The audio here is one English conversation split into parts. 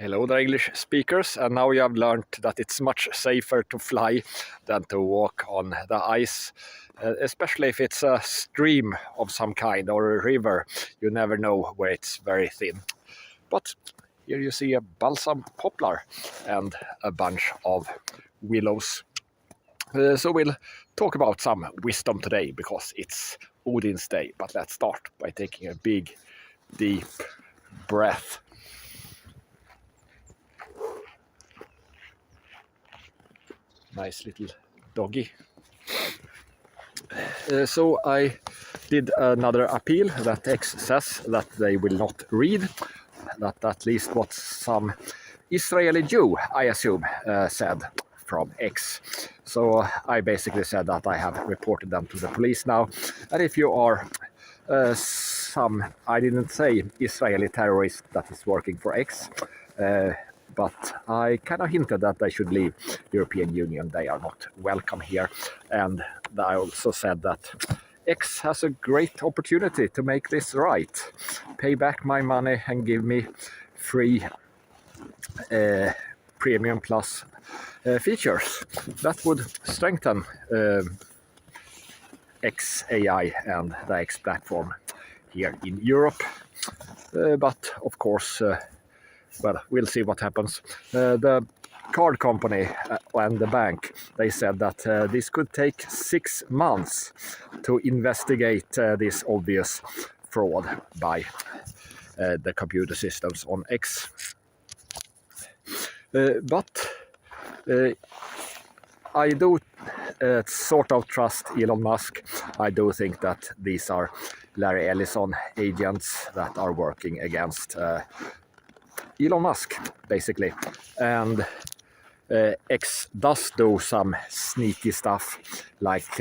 Hello there, English speakers, and now you have learned that it's much safer to fly than to walk on the ice, especially if it's a stream of some kind or a river. You never know where it's very thin. But here you see a balsam poplar and a bunch of willows. So we'll talk about some wisdom today because it's Odin's Day. But let's start by taking a big, deep breath. Nice little doggy. So I did another appeal that X says that they will not read. That at least what some Israeli Jew, I assume, said from X. So I basically said that I have reported them to the police now. And if you are I didn't say Israeli terrorist that is working for X, but I kind of hinted that they should leave European Union. They are not welcome here. And I also said that X has a great opportunity to make this right. Pay back my money and give me free Premium Plus features. That would strengthen XAI and the X platform here in Europe. But of course, well, we'll see what happens. The card company and the bank, they said that this could take 6 months to investigate this obvious fraud by the computer systems on X. But I do sort of trust Elon Musk. I do think that these are Larry Ellison agents that are working against Elon Musk, basically. And X does do some sneaky stuff, like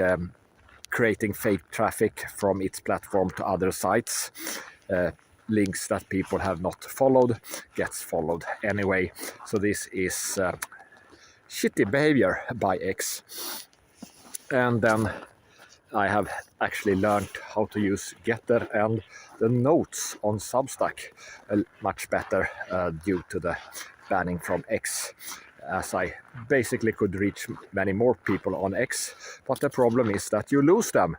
creating fake traffic from its platform to other sites. Links that people have not followed gets followed anyway. So this is shitty behavior by X. And then I have actually learned how to use Getter and the notes on Substack much better due to the banning from X, as I basically could reach many more people on X. But the problem is that you lose them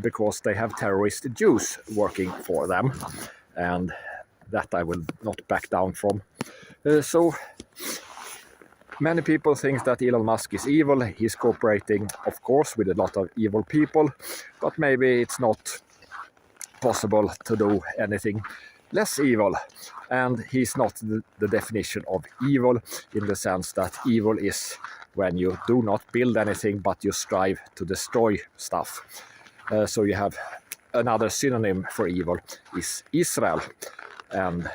because they have terrorist Jews working for them, and that I will not back down from. So many people think that Elon Musk is evil. He's cooperating, of course, with a lot of evil people, but maybe it's not possible to do anything less evil. And he's not the definition of evil, in the sense that evil is when you do not build anything, but you strive to destroy stuff. So you have another synonym for evil is Israel. And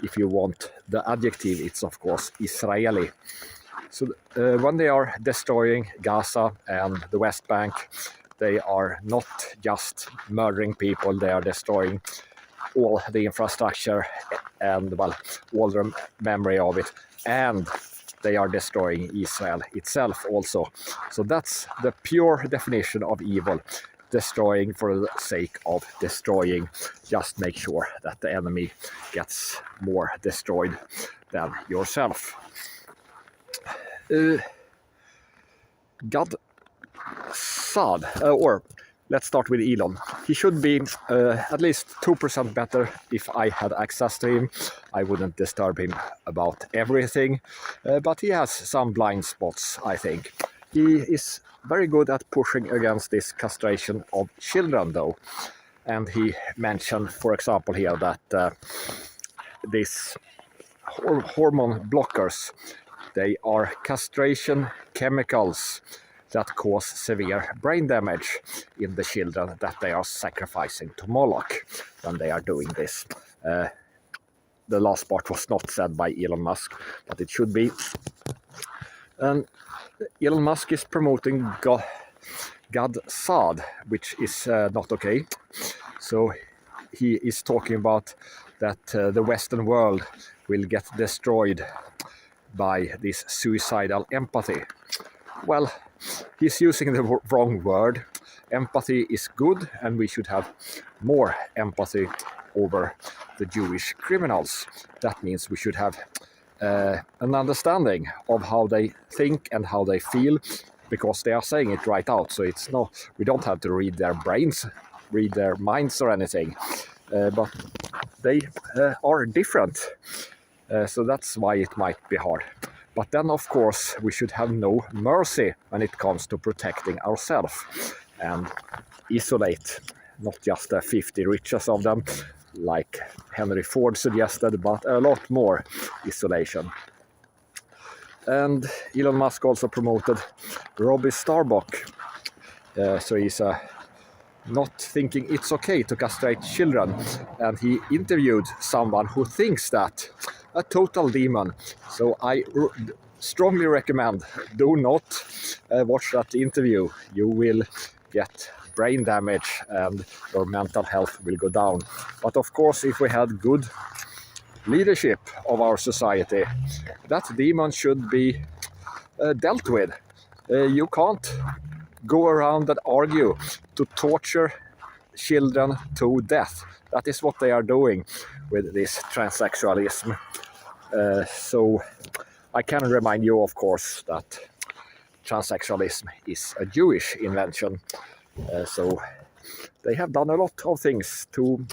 if you want the adjective, it's of course Israeli. So when they are destroying Gaza and the West Bank, they are not just murdering people, they are destroying all the infrastructure and, well, all the memory of it. And they are destroying Israel itself also. So that's the pure definition of evil. Destroying for the sake of destroying. Just make sure that the enemy gets more destroyed than yourself. God Saad, or let's start with Elon. He should be at least 2% better. If I had access to him, I wouldn't disturb him about everything. But he has some blind spots, I think. He is very good at pushing against this castration of children, though. And he mentioned, for example, here that these hormone blockers, they are castration chemicals that cause severe brain damage in the children that they are sacrificing to Moloch when they are doing this. The last part was not said by Elon Musk, but it should be. And Elon Musk is promoting God Saad, which is not okay. So he is talking about that the Western world will get destroyed by this suicidal empathy. Well, he's using the wrong word. Empathy is good, and we should have more empathy over the Jewish criminals. That means we should have an understanding of how they think and how they feel, because they are saying it right out. So it's no, we don't have to read their brains, read their minds or anything, but they are different. So that's why it might be hard. But then, of course, we should have no mercy when it comes to protecting ourselves and isolate not just the 50 richest of them, like Henry Ford suggested, but a lot more isolation. And Elon Musk also promoted Robbie Starbuck. So he's not thinking it's okay to castrate children. And he interviewed someone who thinks that, a total demon. So I strongly recommend, do not watch that interview. You will get brain damage and your mental health will go down. But of course, if we had good leadership of our society, that demon should be dealt with. You can't go around and argue to torture children to death. That is what they are doing with this transsexualism. So I can remind you, of course, that transsexualism is a Jewish invention. So they have done a lot of things to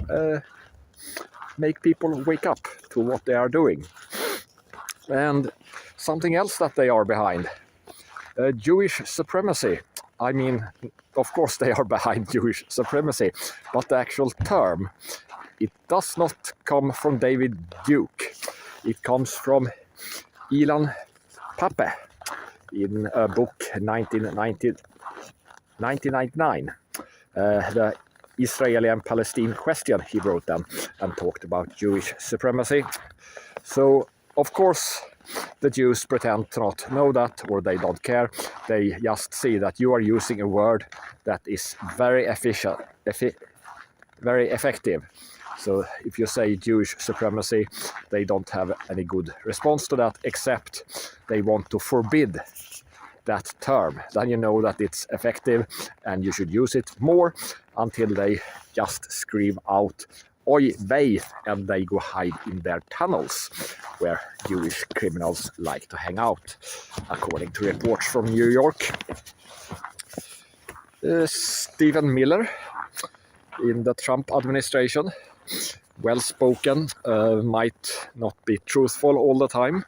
make people wake up to what they are doing. And something else that they are behind, Jewish supremacy. I mean, of course they are behind Jewish supremacy, but the actual term, it does not come from David Duke. It comes from Ilan Pappé in a book 1999. The Israeli and Palestine question, he wrote them and talked about Jewish supremacy. So, of course, the Jews pretend to not know that, or they don't care. They just see that you are using a word that is very very effective. So if you say Jewish supremacy, they don't have any good response to that, except they want to forbid that term. Then you know that it's effective and you should use it more, until they just scream out "Oy vey," and they go hide in their tunnels, where Jewish criminals like to hang out, according to reports from New York. Stephen Miller in the Trump administration, well-spoken, might not be truthful all the time,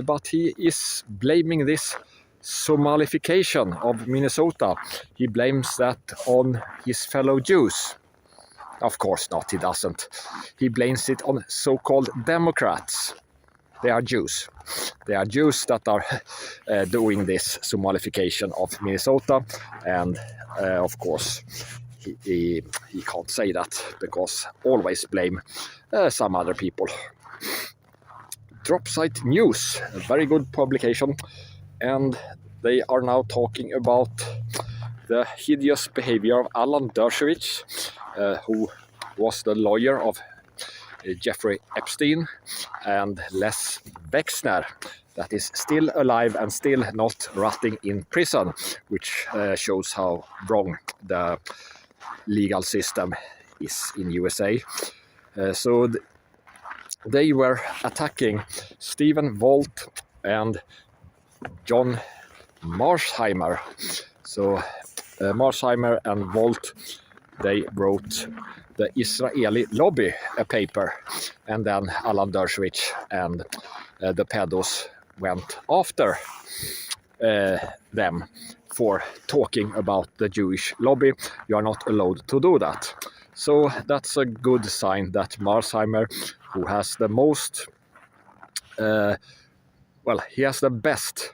but he is blaming this Somalification of Minnesota. He blames that on his fellow Jews. Of course not, he doesn't. He blames it on so-called Democrats. They are Jews. They are Jews that are doing this Somalification of Minnesota, and of course he can't say that, because always blame some other people. Dropsite News, a very good publication, and they are now talking about the hideous behavior of Alan Dershowitz, who was the lawyer of Jeffrey Epstein, and Les Wexner, that is still alive and still not rotting in prison, which shows how wrong the legal system is in USA. So they were attacking Stephen Volt and John Mearsheimer. So Mearsheimer and Volt, they wrote the Israeli lobby a paper, and then Alan Dershowitz and the pedos went after them for talking about the Jewish lobby. You are not allowed to do that. So that's a good sign that Mearsheimer, who has the most, he has the best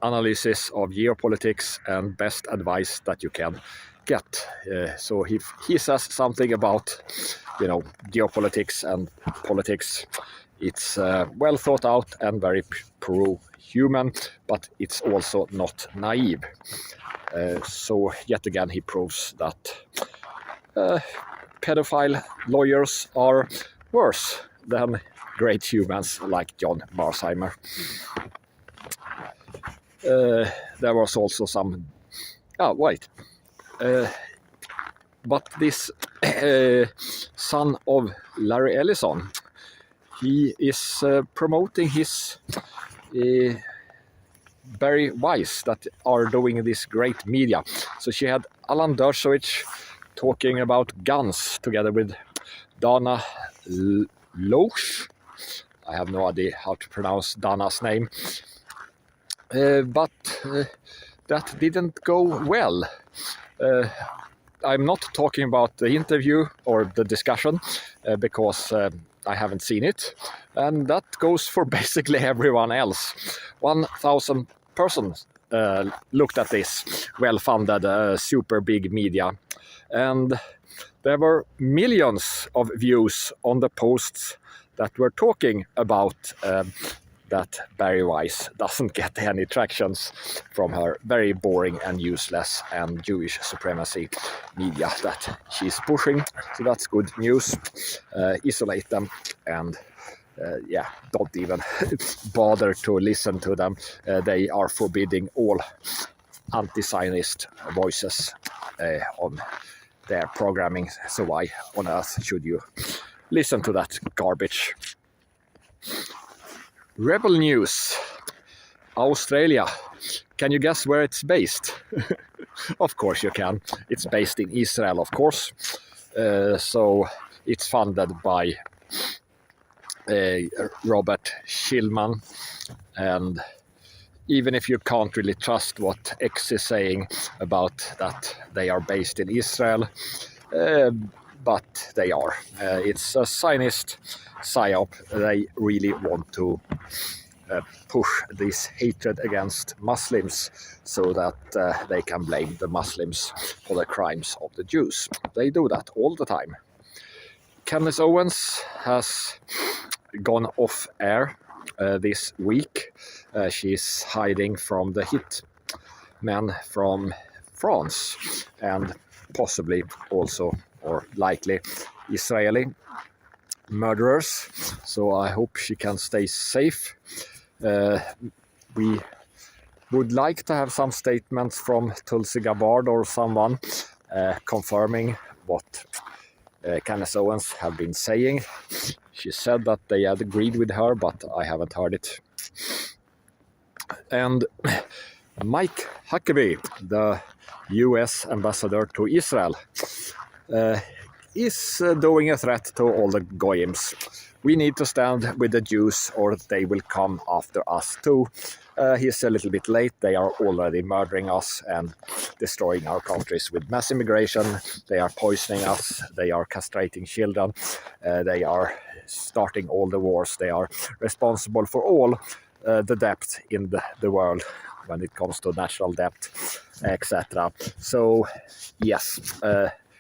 analysis of geopolitics and best advice that you can get. So if he says something about, geopolitics and politics, it's well thought out and very pro-human, but it's also not naive. So yet again, he proves that pedophile lawyers are worse than great humans like John Mearsheimer. There was also some... but this son of Larry Ellison. He is promoting his Barry Weiss that are doing this great media. So she had Alan Dershowitz talking about guns together with Dana Loesch. I have no idea how to pronounce Dana's name. But that didn't go well. I'm not talking about the interview or the discussion because I haven't seen it. And that goes for basically everyone else. 1,000 persons looked at this well-funded, super big media. And there were millions of views on the posts that were talking about that Barry Weiss doesn't get any tractions from her very boring and useless and Jewish supremacy media that she's pushing. So that's good news. Isolate them and don't even bother to listen to them. They are forbidding all anti-Zionist voices on their programming. So why on earth should you listen to that garbage? Rebel news. Australia. Can you guess where it's based? Of course you can. It's based in Israel, of course. So it's funded by Robert Schillman. And even if you can't really trust what X is saying about that they are based in Israel, but they are. It's a Zionist psyop. They really want to push this hatred against Muslims so that they can blame the Muslims for the crimes of the Jews. They do that all the time. Candace Owens has gone off air this week. She's hiding from the hitmen from France and possibly also or likely Israeli murderers. So I hope she can stay safe. We would like to have some statements from Tulsi Gabbard or someone confirming what Candace Owens have been saying. She said that they had agreed with her, but I haven't heard it. And Mike Huckabee, the US ambassador to Israel, is doing a threat to all the goyims. We need to stand with the Jews or they will come after us too. He's a little bit late. They are already murdering us and destroying our countries with mass immigration. They are poisoning us. They are castrating children. They are starting all the wars. They are responsible for all the debt in the world when it comes to national debt, etc. So, yes,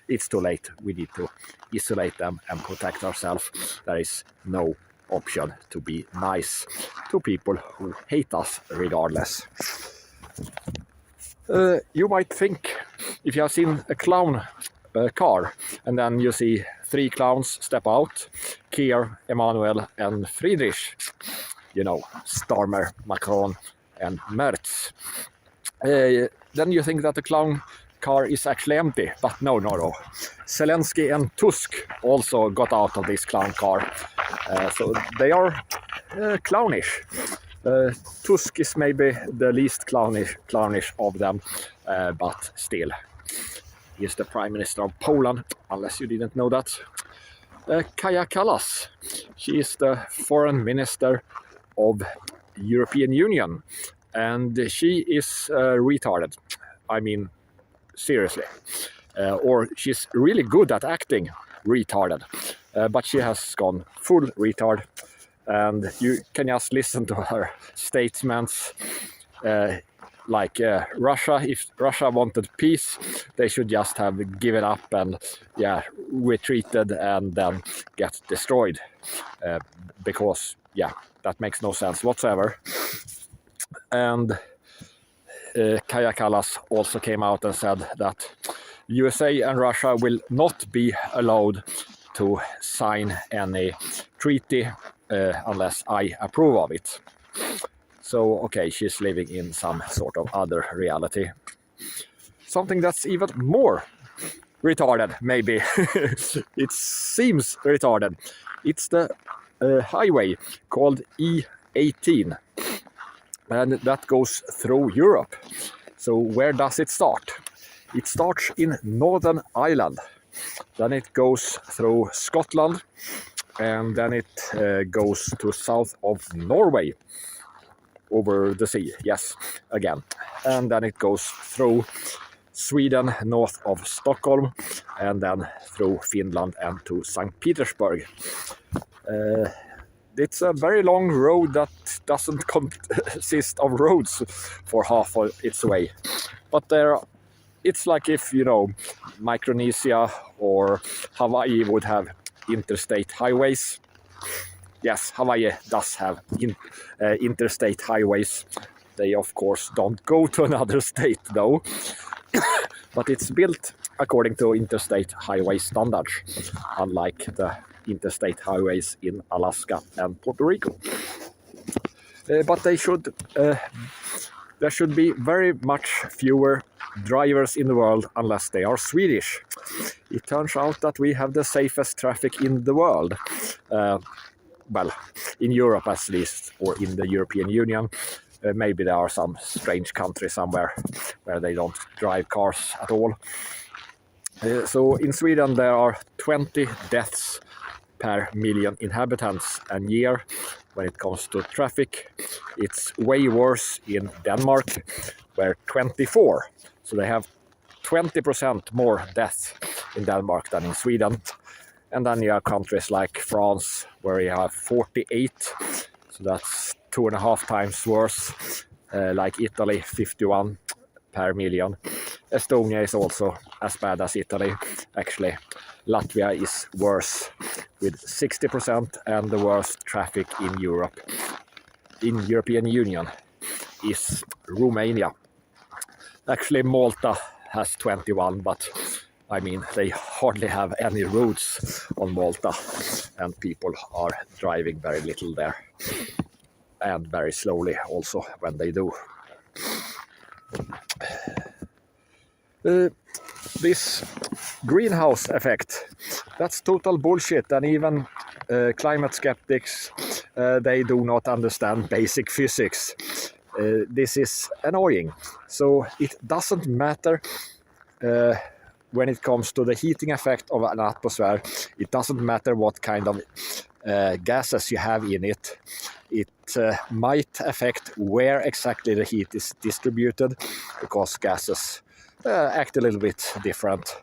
it's too late. We need to isolate them and protect ourselves. There is no option to be nice to people who hate us regardless. You might think, if you have seen a clown car and then you see 3 clowns step out, Keir, Emmanuel and Friedrich, you know, Starmer, Macron and Merz, then you think that the clown car is actually empty, but no. Zelensky and Tusk also got out of this clown car, so they are clownish. Tusk is maybe the least clownish of them, but still, he's the Prime Minister of Poland, unless you didn't know that. Kaja Kallas, she is the Foreign Minister of European Union, and she is retarded. I mean, seriously. Or she's really good at acting retarded, but she has gone full retard, and you can just listen to her statements like Russia. If Russia wanted peace, they should just have given up and retreated and then get destroyed, because that makes no sense whatsoever. And Kaja Kallas also came out and said that USA and Russia will not be allowed to sign any treaty unless I approve of it. So, okay, she's living in some sort of other reality. Something that's even more retarded, maybe. It seems retarded. It's the highway called E18, and that goes through Europe. So where does it start? It starts in Northern Ireland, then it goes through Scotland, and then it goes to south of Norway, over the sea, yes, again. And then it goes through Sweden, north of Stockholm, and then through Finland and to St. Petersburg. It's a very long road that doesn't consist of roads for half of its way. But it's like if, you know, Micronesia or Hawaii would have interstate highways. Yes, Hawaii does have interstate highways. They, of course, don't go to another state, though. But it's built according to interstate highway standards, unlike the interstate highways in Alaska and Puerto Rico. But there should be very much fewer drivers in the world unless they are Swedish. It turns out that we have the safest traffic in the world. Well, in Europe at least, or in the European Union. Maybe there are some strange country somewhere where they don't drive cars at all. So in Sweden there are 20 deaths per million inhabitants a year when it comes to traffic. It's way worse in Denmark, where 24. So they have 20% more deaths in Denmark than in Sweden. And then you have countries like France, where you have 48. So that's 2.5 times worse. Like Italy, 51 per million. Estonia is also as bad as Italy. Actually, Latvia is worse with 60%, and the worst traffic in Europe, in European Union, is Romania. Actually, Malta has 21, but I mean, they hardly have any roads on Malta, and people are driving very little there, and very slowly also when they do. This greenhouse effect, that's total bullshit, and even climate skeptics, they do not understand basic physics. This is annoying. So it doesn't matter when it comes to the heating effect of an atmosphere. It doesn't matter what kind of gases you have in it. It might affect where exactly the heat is distributed, because gases act a little bit different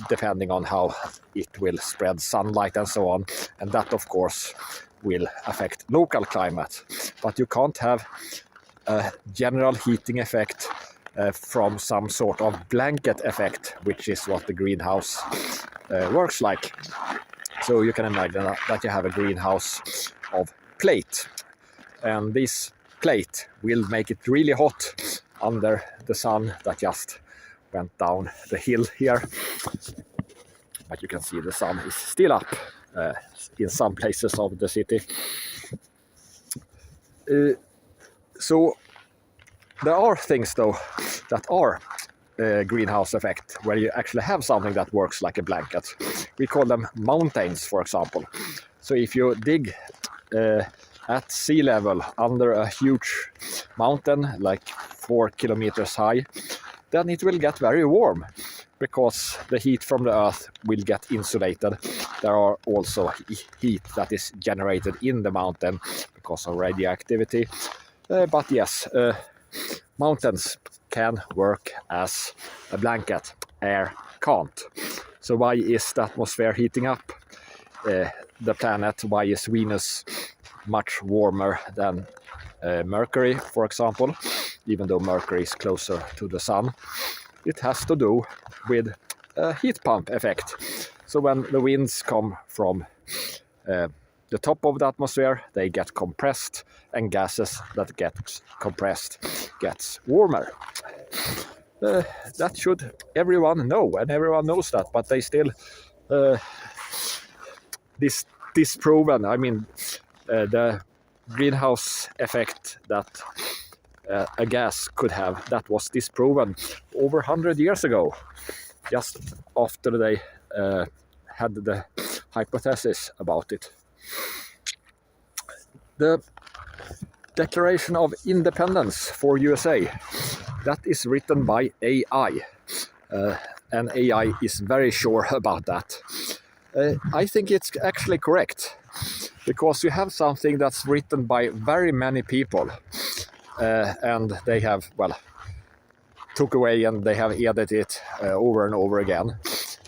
depending on how it will spread sunlight and so on. And that, of course, will affect local climate. But you can't have a general heating effect from some sort of blanket effect, which is what the greenhouse works like. So you can imagine that you have a greenhouse of plate, and this plate will make it really hot under the sun that just went down the hill here. But you can see the sun is still up in some places of the city. So there are things, though, that are greenhouse effect, where you actually have something that works like a blanket. We call them mountains, for example. So if you dig at sea level under a huge mountain, like 4 kilometers high, then it will get very warm, because the heat from the earth will get insulated. There are also heat that is generated in the mountain because of radioactivity. But yes, mountains can work as a blanket. Air can't. So why is the atmosphere heating up? The planet, why is Venus much warmer than Mercury, for example, even though Mercury is closer to the sun? It has to do with a heat pump effect. So when the winds come from the top of the atmosphere, they get compressed, and gases that get compressed gets warmer. That should everyone know, and everyone knows that, but they still disproven. I mean, the greenhouse effect that a gas could have, that was disproven over 100 years ago. just after they had the hypothesis about it. The Declaration of Independence for USA, that is written by AI, and AI is very sure about that. I think it's actually correct, because you have something that's written by very many people, and they have, well, took away and they have edited it over and over again,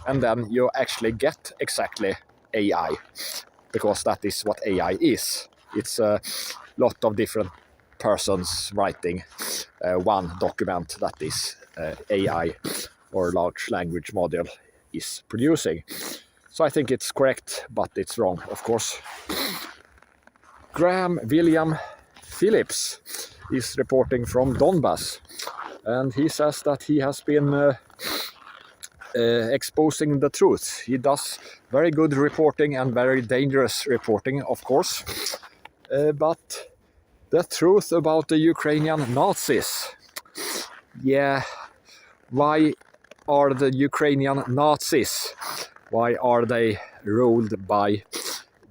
and then you actually get exactly AI, because that is what AI is. It's a lot of different persons writing one document that is AI or large language model is producing. So I think it's correct, but it's wrong, of course. Graham William Phillips is reporting from Donbass, and he says that he has been exposing the truth. He does very good reporting and very dangerous reporting, of course. But the truth about the Ukrainian Nazis. Yeah, why are the Ukrainian Nazis? Why are they ruled by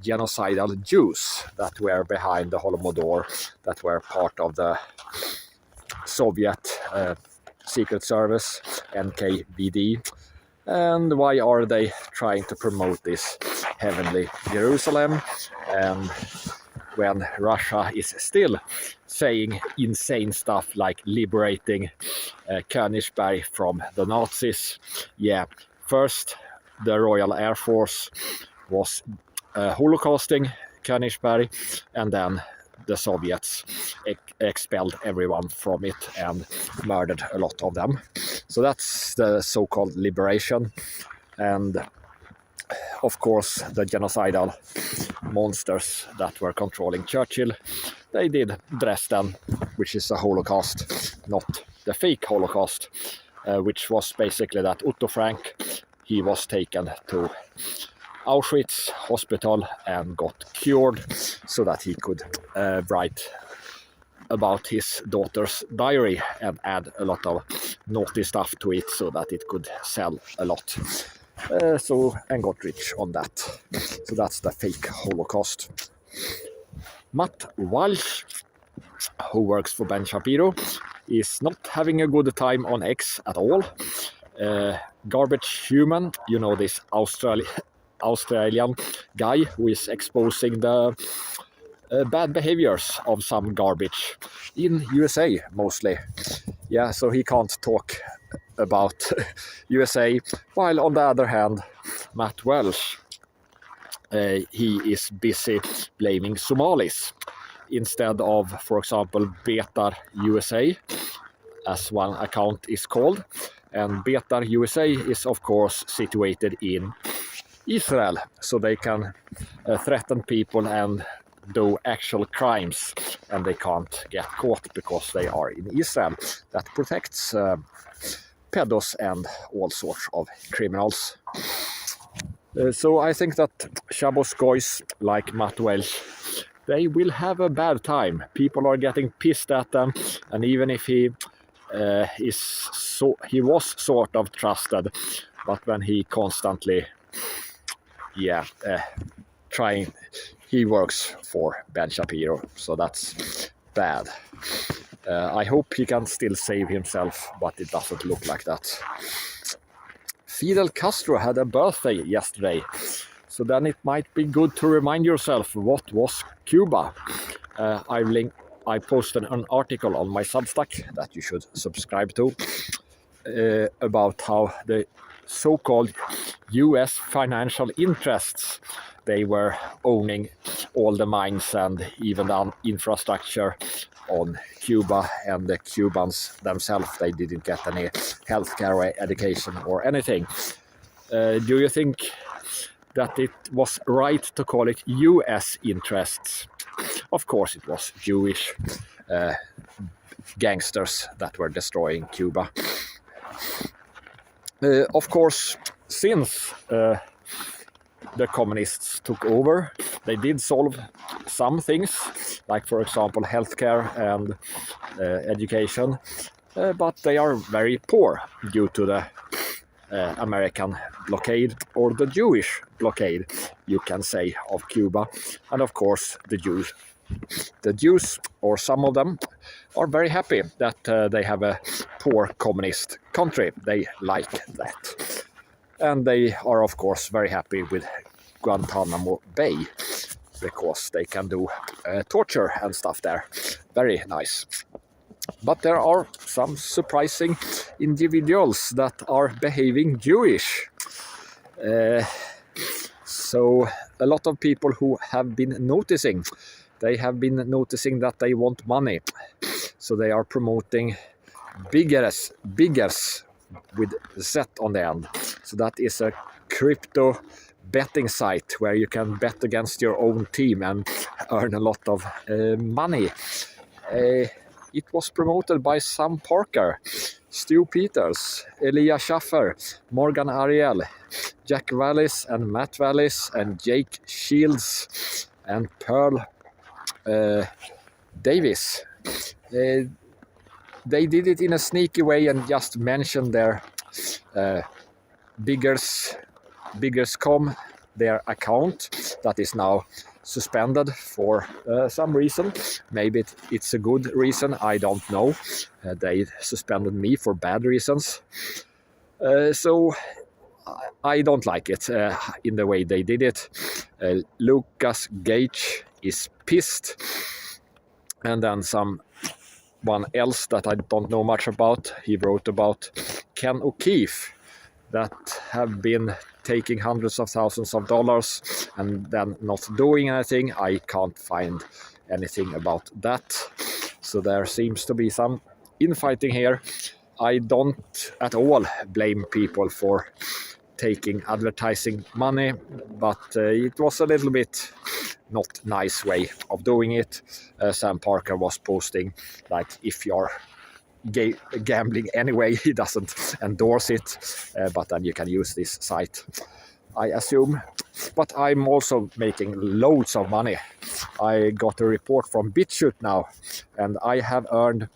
genocidal Jews that were behind the Holodomor, that were part of the Soviet Secret Service, NKVD? And why are they trying to promote this heavenly Jerusalem? And when Russia is still saying insane stuff like liberating Königsberg from the Nazis. Yeah, first the Royal Air Force was holocausting Königsberg, and then the Soviets expelled everyone from it and murdered a lot of them. So that's the so-called liberation. And of course, the genocidal monsters that were controlling Churchill, they did Dresden, which is a Holocaust, not the fake Holocaust, which was basically that Otto Frank, he was taken to Auschwitz hospital and got cured so that he could write about his daughter's diary and add a lot of naughty stuff to it so that it could sell a lot. And got rich on that. So that's the fake Holocaust. Matt Walsh, who works for Ben Shapiro, is not having a good time on X at all. Garbage Human, you know, this Australian guy who is exposing the bad behaviors of some garbage in USA mostly. Yeah, so he can't talk about USA, while on the other hand, Matt Welsh, he is busy blaming Somalis instead of, for example, Betar USA, as one account is called. And Betar USA is, of course, situated in Israel, so they can threaten people and do actual crimes, and they can't get caught because they are in Israel. That protects pedos and all sorts of criminals. So I think that Shabbos goys like Matt Welsh, they will have a bad time. People are getting pissed at them, and even if he was sort of trusted, but when he constantly he works for Ben Shapiro, so that's bad. I hope he can still save himself, but it doesn't look like that. Fidel Castro had a birthday yesterday, so then it might be good to remind yourself what was Cuba. I posted an article on my Substack that you should subscribe to about how the so-called US financial interests, they were owning all the mines and even the infrastructure on Cuba, and the Cubans themselves, they didn't get any healthcare or education or anything. Do you think that it was right to call it US interests? Of course it was Jewish gangsters that were destroying Cuba. Of course, since the communists took over, they did solve some things, like for example healthcare and education, but they are very poor due to the American blockade, or the Jewish blockade, you can say, of Cuba. And of course, the Jews, or some of them, are very happy that they have a poor communist country. They like that. And they are, of course, very happy with Guantanamo Bay, because they can do torture and stuff there. Very nice. But there are some surprising individuals that are behaving Jewish. So a lot of people who have been noticing, they have been noticing that they want money. So they are promoting biggers with Z on the end. So that is a crypto betting site where you can bet against your own team and earn a lot of money. It was promoted by Sam Parker, Stu Peters, Elia Schaffer, Morgan Ariel, Jack Wallis and Matt Wallis and Jake Shields and Pearl Davis. They did it in a sneaky way and just mentioned their Biggers.com, their account that is now suspended for some reason. Maybe it's a good reason, I don't know. They suspended me for bad reasons. So I don't like it in the way they did it. Lucas Gage is pissed. And then someone else that I don't know much about, he wrote about Ken O'Keefe, that have been taking hundreds of thousands of dollars and then not doing anything. I can't find anything about that. So there seems to be some infighting here. I don't at all blame people for taking advertising money, but it was a little bit not nice way of doing it. Sam Parker was posting like, if you're gambling anyway, he doesn't endorse it, but then you can use this site, I assume. But I'm also making loads of money. I got a report from BitChute now, and I have earned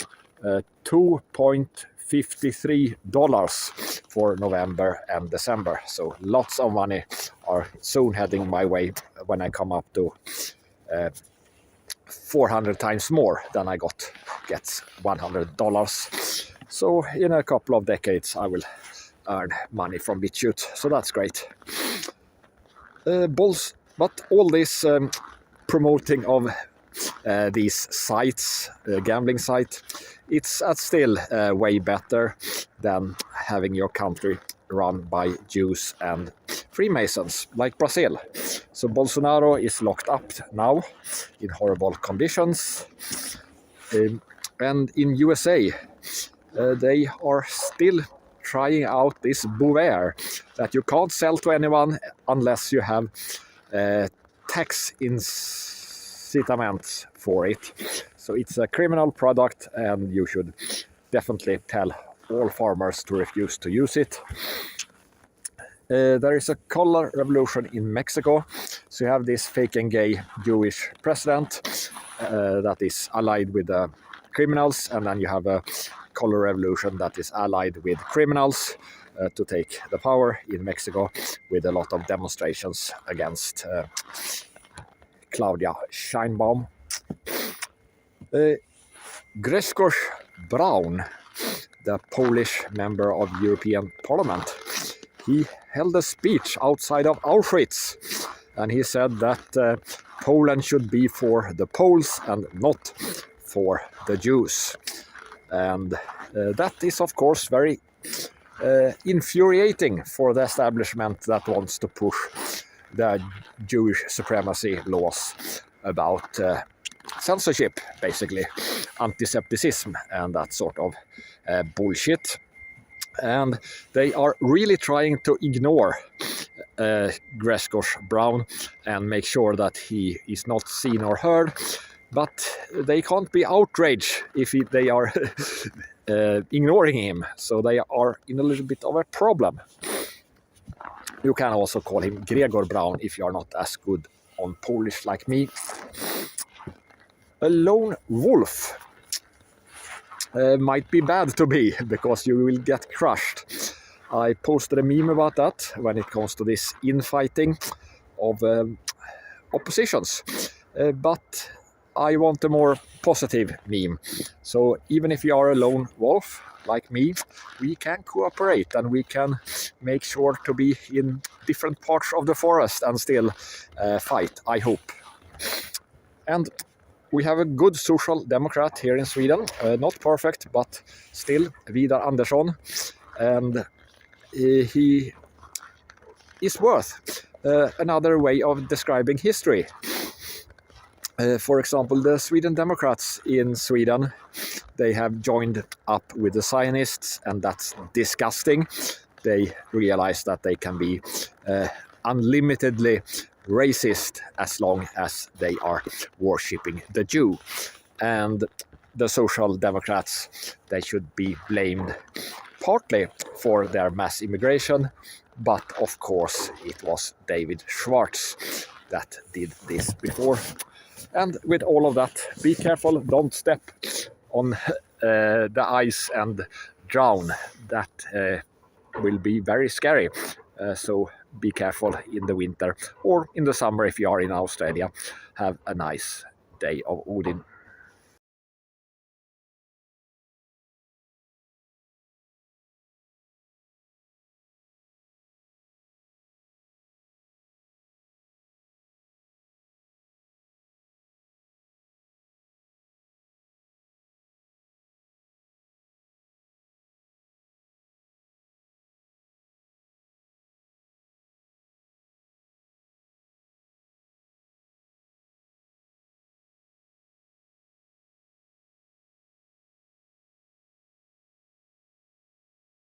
$2.53 for November and December. So lots of money are soon heading my way when I come up to 400 times more than I gets $100. So in a couple of decades I will earn money from BitChute, so that's great. But all this promoting of these sites, gambling site, it's still way better than having your country run by Jews and Freemasons like Brazil. So Bolsonaro is locked up now in horrible conditions. And in USA, they are still trying out this Bouvert that you can't sell to anyone unless you have tax incitament for it. So it's a criminal product, and you should definitely tell all farmers to refuse to use it. There is a color revolution in Mexico. So you have this fake and gay Jewish president that is allied with the criminals, and then you have a color revolution that is allied with criminals to take the power in Mexico, with a lot of demonstrations against Claudia Sheinbaum. Grzegorz Braun, the Polish member of European Parliament, he held a speech outside of Auschwitz, and he said that Poland should be for the Poles and not for the Jews. And that is, of course, very infuriating for the establishment that wants to push the Jewish supremacy laws about censorship, basically, anti-Semitism and that sort of bullshit. And they are really trying to ignore Grzegorz Braun and make sure that he is not seen or heard. But they can't be outraged if they are ignoring him. So they are in a little bit of a problem. You can also call him Gregor Braun if you are not as good on Polish like me. A lone wolf might be bad to be, because you will get crushed. I posted a meme about that when it comes to this infighting of oppositions. But I want a more positive meme. So even if you are a lone wolf like me, we can cooperate and we can make sure to be in different parts of the forest and still fight, I hope. And we have a good social democrat here in Sweden, not perfect, but still Vidar Andersson, and he is worth another way of describing history. For example, the Sweden Democrats in Sweden, they have joined up with the Zionists, and that's disgusting. They realize that they can be unlimitedly racist as long as they are worshipping the Jew. And the Social Democrats, they should be blamed partly for their mass immigration, but of course it was David Schwartz that did this before. And with all of that, be careful, don't step on the ice and drown. That will be very scary. So be careful in the winter or in the summer if you are in Australia. Have a nice day of Odin.